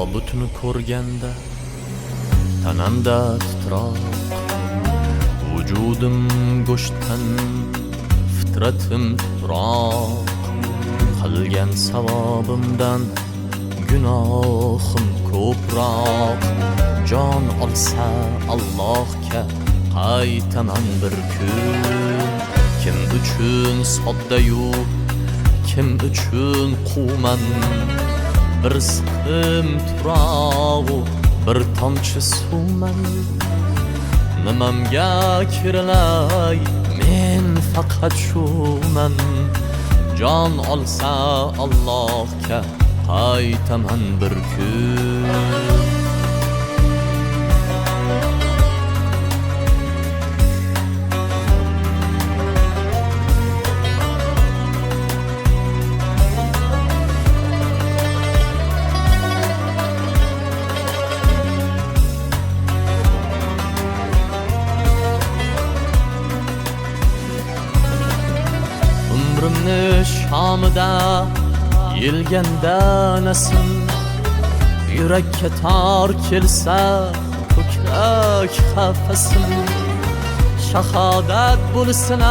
tobutni ko'rganda tanamda titroq, vujudim go'shtdan, fitratim tuproq. Qilgan savobimdan gunohim ko'proq. Jon olsa Allohga qaytaman bir kun. Kim uchun soddayu, kim uchun quvman. Bir siqim tuprog'u, bir tomchi suvman. Nimamga kirilay, men faqat shuman. Jon olsa Allohga qaytaman bir kun. Umrimni shomida yelganda nasim, yurakka tor kelsa ko'krak qafasim. Shahodat bo'lsin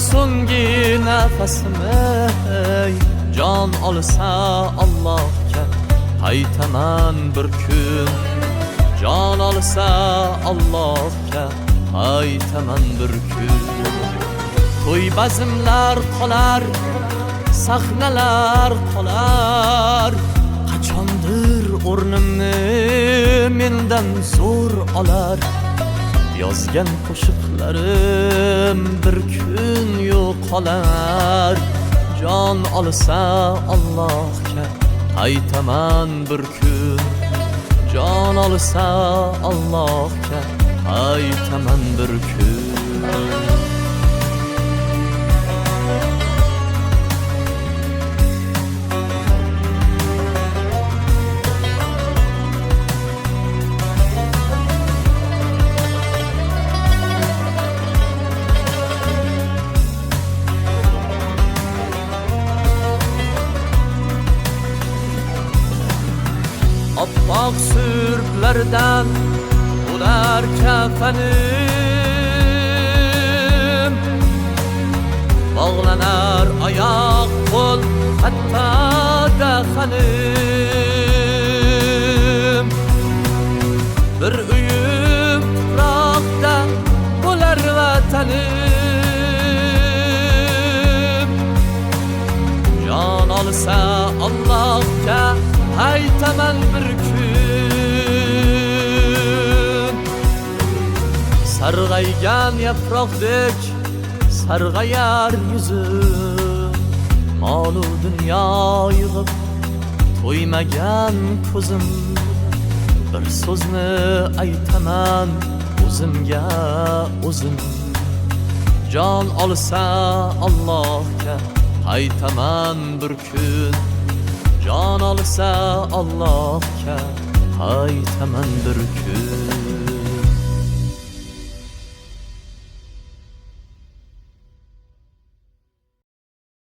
so'nggi nafasim. Jon olsa Allohga qaytaman bir kun. Jon olsa Allohga qaytaman bir kun. To'y bazmlar qolar, sahnalar qolar. Qachondir o'rnimni mendan zo'r olar. Yozgan qo'shiqlarim bir kun yo'qolar. Jon olsa Allohga qaytaman bir kun. Jon olsa Allohga qaytaman bir kun. Oppoq surplardan ular kafanim. Bog'lanar oyoq qo'l, hatto dahanim. Bir uyim tuproqda bo'lar vatanim. Jon olsa Allohga qaytaman bir kun. Sarg'aygan yaproqdek sarg'ayar yuzim. Molu dunyo yig'ib to'ymagan ko'zim. Bir so'zni aytaman o'zimga o'zim. Jon olsa Allohga qaytaman bir kun. Jon olsa Allohga qaytaman bir kun.